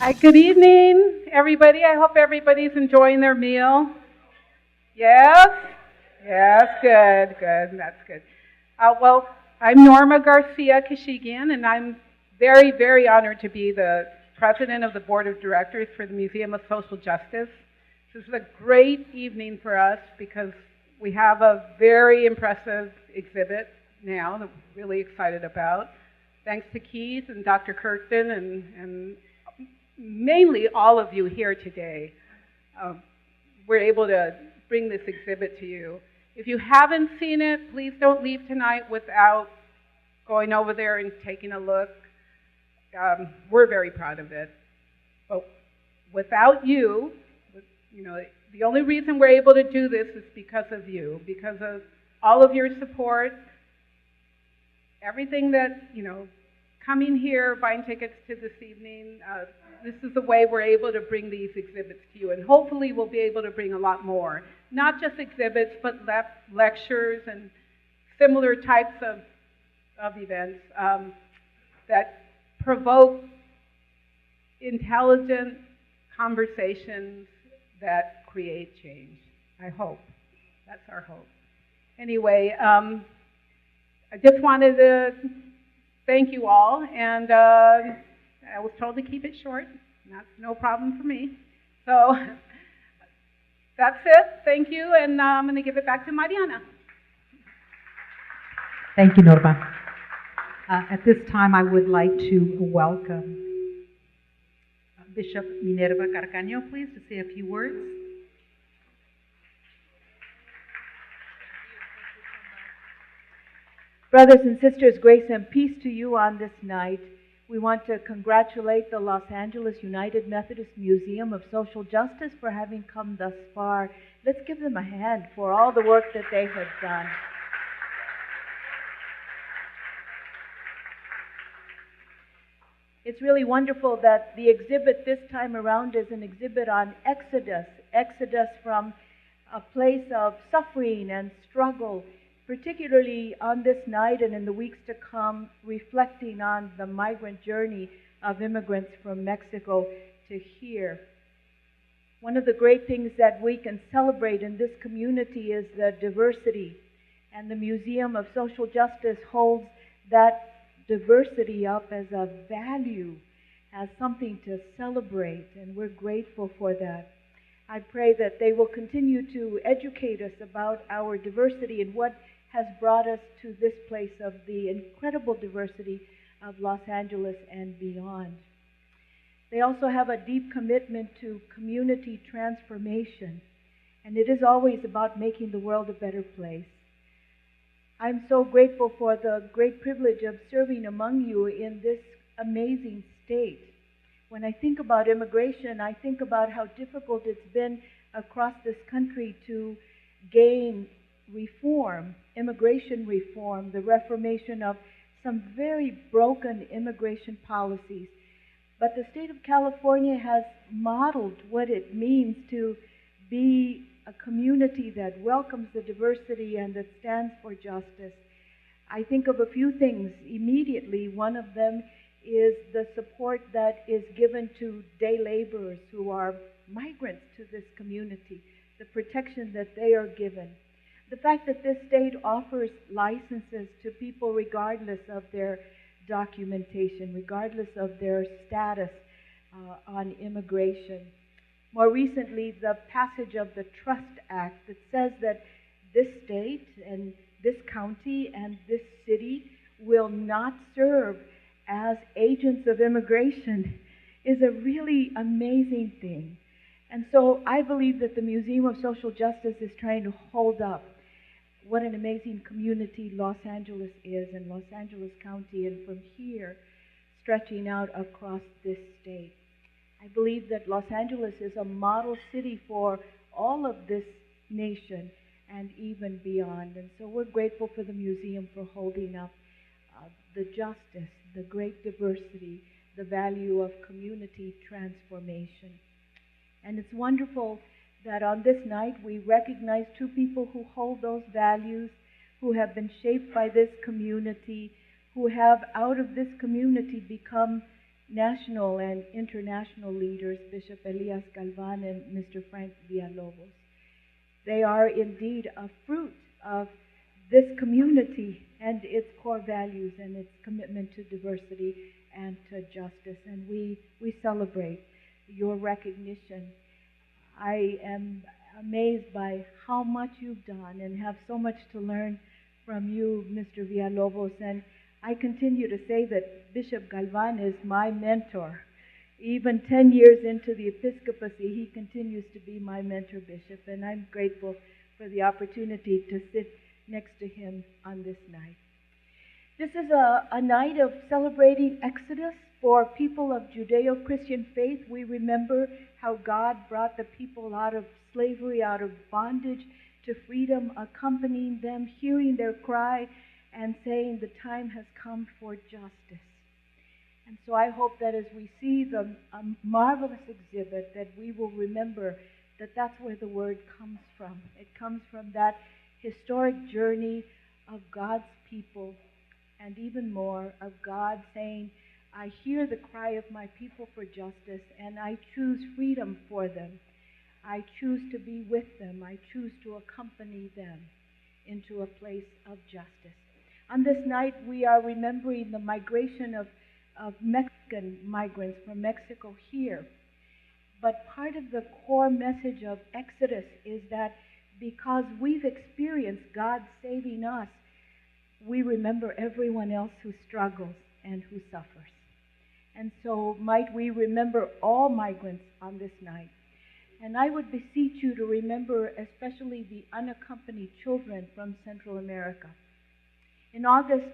Hi, good evening, everybody. I hope everybody's enjoying their meal. Yes? Yes, good, good. That's good. Well, I'm Norma Garcia Kashigian, and I'm very, very honored to be the president of the board of directors for the Museum of Social Justice. This is a great evening for us because we have a very impressive exhibit now that we're really excited about. Thanks to Keith and Dr. Kirkton and mainly all of you here today. Um, we're able to bring this exhibit to you. If you haven't seen it, please don't leave tonight without going over there and taking a look. We're very proud of it. But without you, you know, the only reason we're able to do this is because of you, because of all of your support, everything that, coming here, buying tickets to this evening. This is the way we're able to bring these exhibits to you, and hopefully we'll be able to bring a lot more. Not just exhibits, but lectures and similar types of events that provoke intelligent conversations that create change, I hope. That's our hope. Anyway, I just wanted to thank you all, and I was told to keep it short. That's no problem for me. So that's it. Thank you, and I'm going to give it back to Mariana. Thank you, Norma. At this time, I would like to welcome Bishop Minerva Carcaño, please, to say a few words. Brothers and sisters, grace and peace to you on this night. We want to congratulate the Los Angeles United Methodist Museum of Social Justice for having come thus far. Let's give them a hand for all the work that they have done. It's really wonderful that the exhibit this time around is an exhibit on Exodus from a place of suffering and struggle, particularly on this night and in the weeks to come, reflecting on the migrant journey of immigrants from Mexico to here. One of the great things that we can celebrate in this community is the diversity, and the Museum of Social Justice holds that diversity up as a value, as something to celebrate, and we're grateful for that. I pray that they will continue to educate us about our diversity and what has brought us to this place of the incredible diversity of Los Angeles and beyond. They also have a deep commitment to community transformation, and it is always about making the world a better place. I'm so grateful for the great privilege of serving among you in this amazing state. When I think about immigration, I think about how difficult it's been across this country to gain reform, immigration reform, the reformation of some very broken immigration policies. But the state of California has modeled what it means to be a community that welcomes the diversity and that stands for justice. I think of a few things immediately. One of them is the support that is given to day laborers who are migrants to this community, the protection that they are given. The fact that this state offers licenses to people regardless of their documentation, regardless of their status on immigration. More recently, the passage of the Trust Act that says that this state and this county and this city will not serve as agents of immigration is a really amazing thing. And so I believe that the Museum of Social Justice is trying to hold up what an amazing community Los Angeles is, and Los Angeles County, and from here stretching out across this state. I believe that Los Angeles is a model city for all of this nation and even beyond. And so we're grateful for the museum for holding up the justice, the great diversity, the value of community transformation. And it's wonderful that on this night we recognize two people who hold those values, who have been shaped by this community, who have out of this community become national and international leaders, Bishop Elias Galvan and Mr. Frank Villalobos. They are indeed a fruit of this community and its core values and its commitment to diversity and to justice. And we celebrate your recognition. I am amazed by how much you've done and have so much to learn from you, Mr. Villalobos. And I continue to say that Bishop Galvan is my mentor. Even 10 years into the episcopacy, he continues to be my mentor, Bishop, and I'm grateful for the opportunity to sit next to him on this night. This is a night of celebrating Exodus for people of Judeo-Christian faith. We remember how God brought the people out of slavery, out of bondage to freedom, accompanying them, hearing their cry, and saying the time has come for justice. And so I hope that as we see the marvelous exhibit, that we will remember that that's where the word comes from. It comes from that historic journey of God's people, and even more of God saying, I hear the cry of my people for justice, and I choose freedom for them. I choose to be with them. I choose to accompany them into a place of justice. On this night, we are remembering the migration of Mexican migrants from Mexico here. But part of the core message of Exodus is that because we've experienced God saving us, we remember everyone else who struggles and who suffers. And so might we remember all migrants on this night. And I would beseech you to remember especially the unaccompanied children from Central America. In August,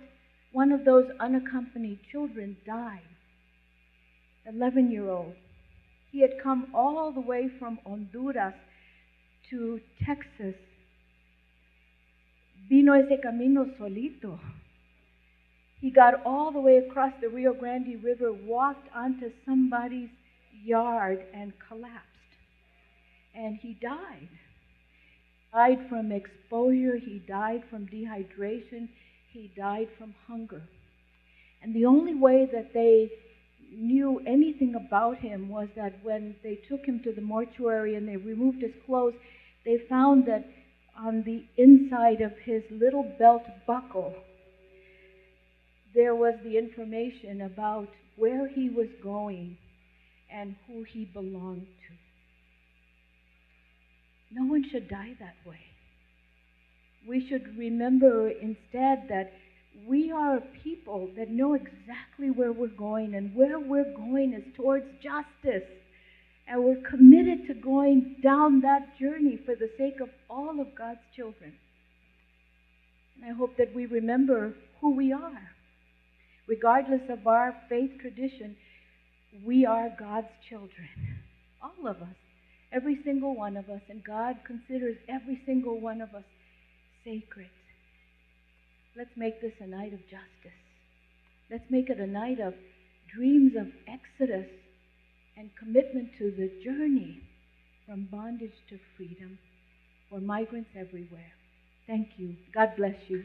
one of those unaccompanied children died, 11-year-old. He had come all the way from Honduras to Texas. Vino ese camino solito. He got all the way across the Rio Grande River, walked onto somebody's yard, and collapsed. And he died. Died from exposure. He died from dehydration. He died from hunger. And the only way that they knew anything about him was that when they took him to the mortuary and they removed his clothes, they found that on the inside of his little belt buckle, there was the information about where he was going and who he belonged to. No one should die that way. We should remember instead that we are a people that know exactly where we're going, and where we're going is towards justice. And we're committed to going down that journey for the sake of all of God's children. And I hope that we remember who we are. Regardless of our faith tradition, we are God's children. All of us. Every single one of us. And God considers every single one of us sacred. Let's make this a night of justice. Let's make it a night of dreams of Exodus and commitment to the journey from bondage to freedom for migrants everywhere. Thank you. God bless you.